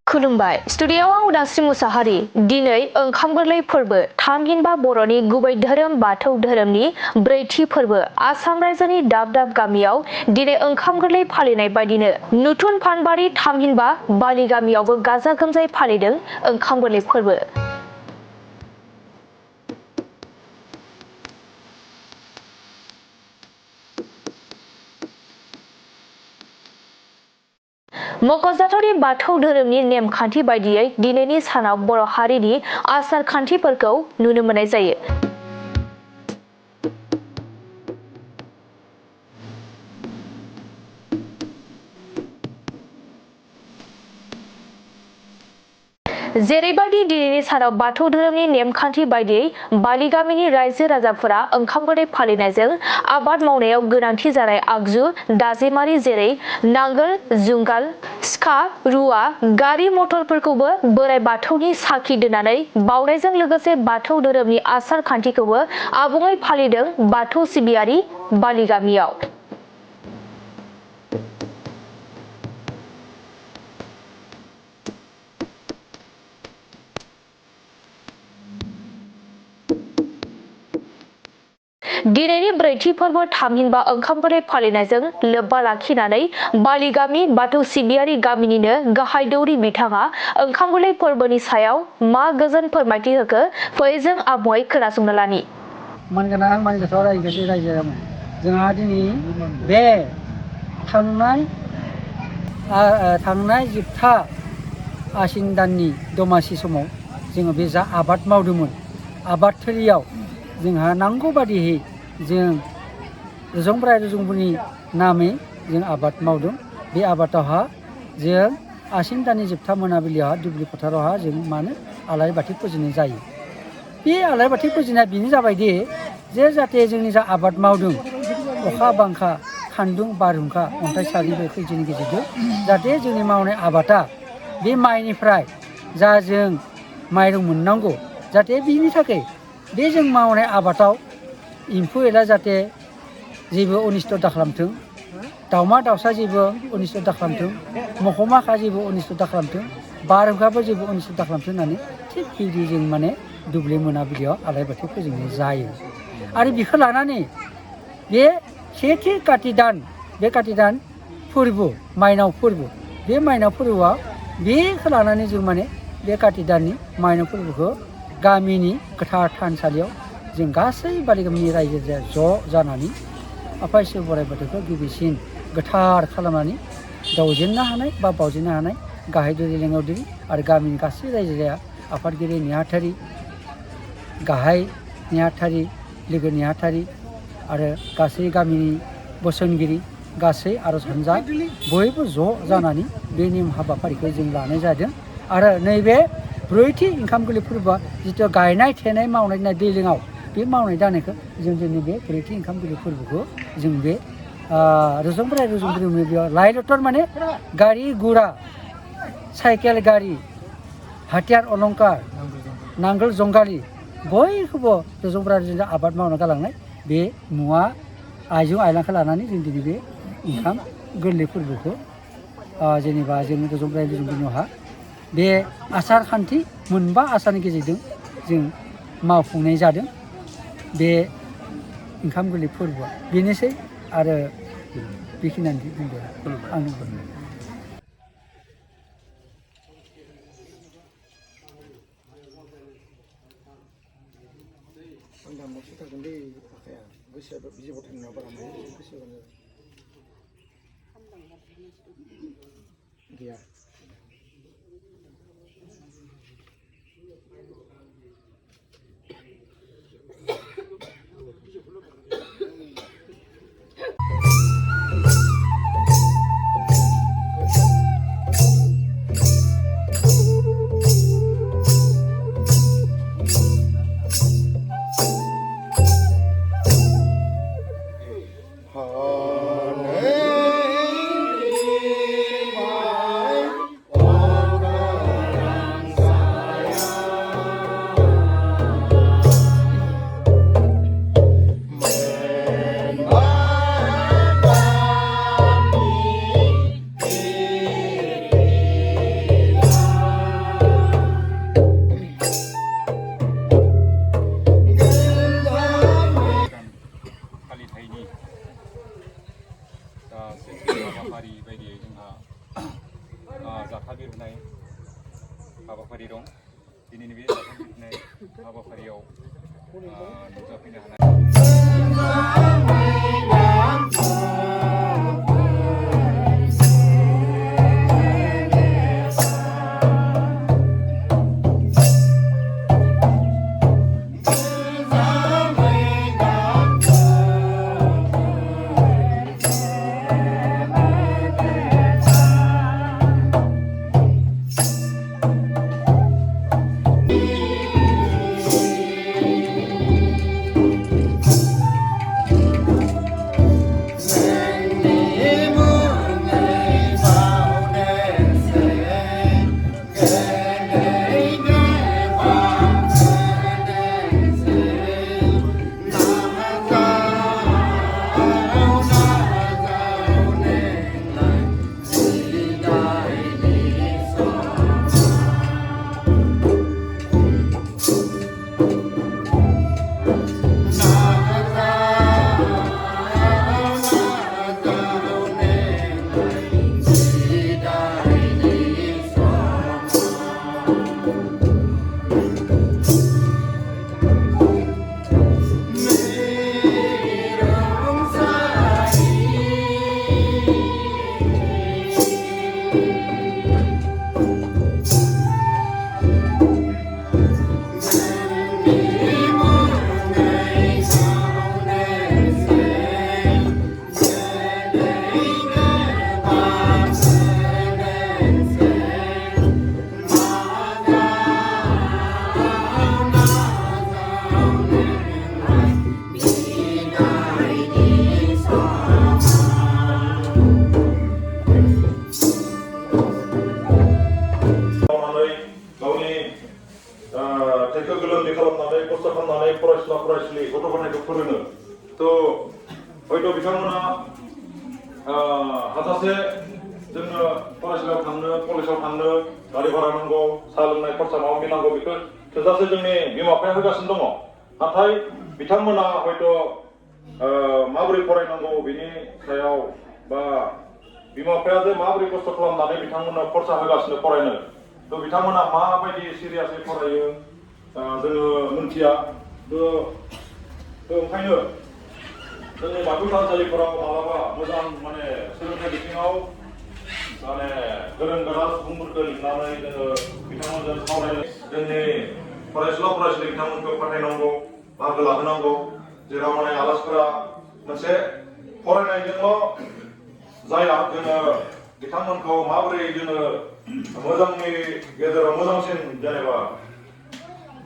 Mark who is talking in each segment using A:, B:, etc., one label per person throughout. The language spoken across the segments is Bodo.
A: खुलुमबाय स्टुडिय'आव आं उदांस्रि मुसाहारि दिनै ओंखाम गोरलै फोरबो थामहिनबा बर'नि गुबै धोरोम बाथौ धोरोमनि ब्रैथि फोरबो आसाम रायजोनि दाब दाब गामियाव दिनै ओंखाम गोरलै फालिनाय बायदिनो नुथुन फानबारि थामहिनबा बालि गामियावबो गाजा गोमजायै फालिदों ओंखाम गोरलै फोरबो। मख'जाथावदि बाथौ धोरोमनि नेमखान्थि बायदियै दिनैनि सानाव बर' हारिनि आसार खान्थिफोरखौ नुनो मोननाय जायो। जेरैबायदि दिनैनि सानाव बाथौ धोरोमनि नेमखान्थि बायदियै बालि गामिनि रायजो राजाफोरा ओंखाम गोरलै फालिनायजों आबाद मावनायाव गोनांथि जानाय आगजु दाजेमारि जेरै नांगोल जुंगाल सिखा रुवा गारि मटरफोरखौबो बोराइ बाथौनि साखि दोननानै बावनायजों लोगोसे बाथौ धोरोमनि आसार खान्थिखौबो आबुङै फालिदों बाथौ सिबियारि बालि गामियाव। दिनैनि ब्रैथि फोरबो थामहिनबा ओंखाम गोरलै फालिनायजों लोब्बा लाखिनानै बालि गामि बाथौ सिबियारि गामिनिनो गाहाय दौरि बिथाङा ओंखाम गोरलै फोरबोनि सायाव मा गोजोन फोरमायथि होखो फै जों आबुङै खोनासंना लानि।
B: मानगोनां मानगोथाव रायजो जोंहा दिनै बे थांनाय जोबथा आसिन दाननि दमासि समाव जोङो बे जा आबाद मावदोंमोन आबाद थिलियाव जोंहा नांगौ बादियै जों रुजुंफोरनि नामै जों आबाद मावदों। बे आबादावहा जों आसिन दाननि जोबथा मोनाबिलियाव दुब्लि फोथारावहा जों मानो आलारि बाथि फुजिनाय जायो। बे आलारि बाथि फुजिनाया बेनो जाबायदि जे जाहाथे जोंनि जा आबाद मावदों अखा बांखा सान्दुं बारहुंखा अन्थाइसारि खैजोंनि गेजेरजों जाहाथे जोंनि मावनाय आबादा बे माइनिफ्राय जा जों माइरं मोननांगौ जाहाथे बिनि थाखाय बे जों मावनाय आबादाव एम्फौ एनला जाहाथे जेबो अनिस्थ' दाखालामथों, दाउमा दाउसा जेबो अनिस्थ' दाखालामथों, मोसौ मोसा जेबो अनिस्थ' दाखालामथों, बारहुंखाबो जेबो अनिस्थ' दाखालामथों होननानै थिग बिदि जों माने दुब्लि मोनाबिलियाव आलारि बाथि फोजोंनाय जायो। आरो बेखौ लानानै बे सेथि काति दान बे काति दान फोरबो माइनाव फोरबो बे माइनाव फोरबोआव बेखौ लानानै जों माने बे काति दाननि माइनाव फोरबोखौ गामिनि गोथार थानसालियाव जों गासै बालि गामिनि रायजो ज' जानानै आफा इसोर बोराइ बाथौखौ गिबिसिन गोथार खालामनानै दावजेननो हानाय बा बावजेननो हानाय गाहाय दौरि लेङाइ दौरि आरो गामिनि गासै रायजो राजा आफादगिरि नेहाथारि गाहाय नेहाथारि लोगो नेहाथारि आरो गासै गामिनि बोसोनगिरि गासै आर'ज हानजा बयबो ज' जानानै बे नेम हाबाफारिखौ जों लानाय जादों। आरो नैबे ब्रैथि ओंखाम गोरलै फोरबोआ जिथु गायनाय थेनाय मावनाय दैज्लाङाव बे मावनाय दांनायखौ जों जोंनि बे ब्रैथि ओंखाम गोरलै फोरबोखौ जों बे रुजुंफोरनि बेयाव लाइ लथर माने गारि गुरा साइकेल गारि हाथियार अलंकार नांगोल जंगालि बयखौबो रुजुंफोरा आबाद मावना गालांनाय बे मुवा आइजें आइलाखौ लानानै जों दिनै बे ओंखाम गोरलै फोरबोखौ जेनेबा जों रुजुंफोरनिहा बे आसार खान्थि मोनबा आसारनि गेजेरजों जों मावफुंनाय जादों। बे ओंखाम गोरलै फोरबोआ बेनोसै आरो बेखिनियानो बुंदों आंनि बुंनाया। गैया
C: Hallelujah. होनाय हाबाफारि दं दिनैनि बे बाथौ दिन्थिनाय हाबाफारियाव नुजाफैनो हानाय
D: टेक्टो गोलोमदै खालामनानै खस्थ' खालामनानै फरायसुला गथ' गथायखौ फोरोङो थ' हयथ' बिथांमोना हाजासे जोंनो फरायसालियाव थांनो कलेजाव थांनो गारि भारा नांगौ साहा लोंनाय खरसा माबा माबि नांगौ बेखौ थोजासे जोंनि बिमा बिफाया होगासिनो दङ नाथाय बिथांमोना हयथ' माबोरै फरायनांगौ बिनि सायाव बा बिमा बिफाया जे माबोरै खस्थ' खालामनानै बिथांमोननो खरसा होगासिनो फरायनो थ' बिथांमोना माबायदि सिरियासै फरायो जोङो मिथिया ओंखायनो जोंनि बाथौ थानसालिफोराव मालाबा मोजां माने सोलोंथाइ बिथिङाव माने गोरों गोरा सुबुंफोरखौ लिंनानै जोङो बिथांमोनजों सावरायनो जोंनि फरायसुला फरायसुलि बिथांमोनखौ फोथायनांगौ बाहागो लाहोनांगौ जेराव माने आलासिफोरा मोनसे फरायनायजोंल' जाया जोङो बिथांमोनखौ माबोरै जोङो मोजांनि गेजेराव मोजांसिन जेनेबा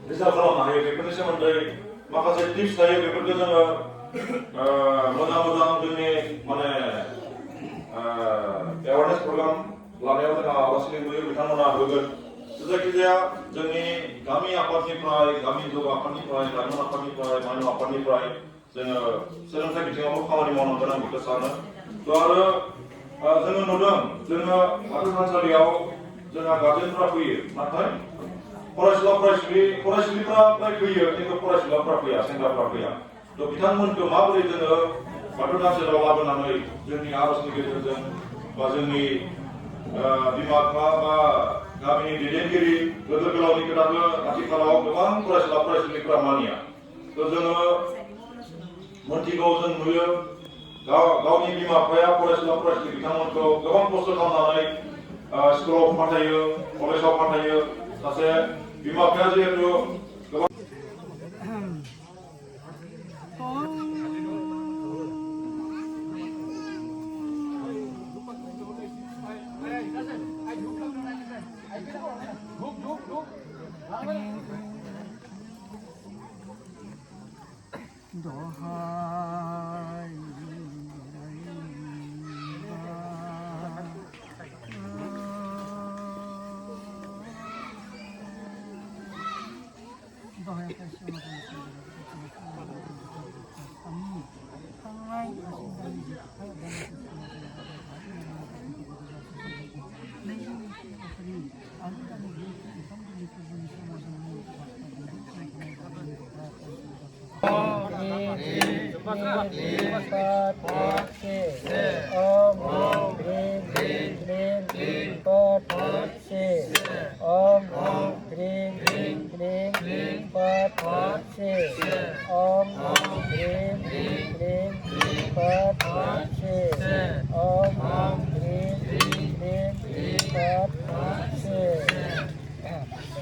D: रिजाल्ट खालामनो हायो बेफोरनि सोमोन्दै माखासे टिप्स थायो बेफोरखौ जोङो मोजां जोंनि माने एवारनेस प्रग्राम लानायाव जोंहा आलासि लिंबोयो बिथांमोना होगोन जायखिजाया जोंनि गामि आफादनिफ्राय गामि जौगा आफादनिफ्राय लाइमोन आफादनिफ्राय माइनाव आफादनिफ्राय जोङो सोलोंथाइ बिथिङावबो खामानि मावनांगोन आं बेखौ सानो थ' आरो जोङो नुदों जोङो बाथौ थानसालियाव जोंहा गार्जेनफ्रा फैयो नाथाय फरायसुलिफ्रा फ्राय फैयो खिन्थु फरायसुलाफ्रा फैया सेंग्राफ्रा फैया थ' बिथांमोनखौ माबोरै जोङो बाथौ थानसालियाव लाबोनानै जोंनि आर'जनि गेजेरजों बा जोंनि बिमा बिफा बा गामिनि दैदेनगिरि गोदोर गोलावनि खोथाखौ आथिखालाव गोबां फरायसुलिफ्रा मानिया थ' जोङो मोनथिगौ जों नुयो गावनि बिमा बिफाया फरायसुलि बिथांमोनखौ गोबां खस्थ' खालामनानै स्कुलाव पाठायो कलेजाव पाठायो सासे बिमा बिफाया जिहेतु गोबां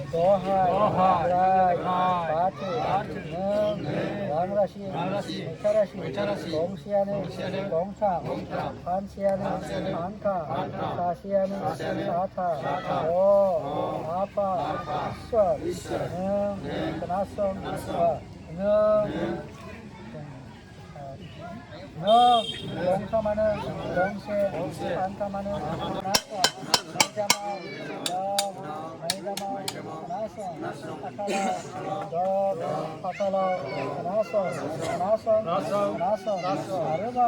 B: Dohai, Batu, Rangrasi, Mecharasi, Gongsiane, Gongsang, Pansiane, Anka, Sasiane, Sata, O, Apa, Iswar, Kenasong, Gongsamaने, Gongse, Ankamane, Nasa, Najama, Nasa, Akala, Dog, Patala, Nasa, Araba,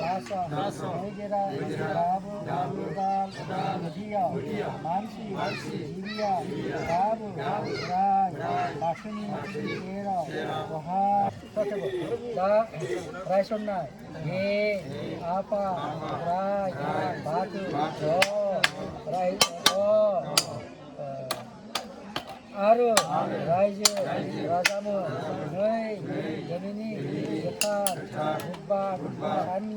B: Nasa, Negera, Rabu, Abudal, Nadia, Mansi, Jiria, Rabu, Rai, Lakshmi, Era, Roha, Da, Raisonna, Ye, Apa, Rai, Batu, Do, Rai, Do, Aru, Raja, Rajamu, Noi, Jamini, Yekan, Mubba, Ani,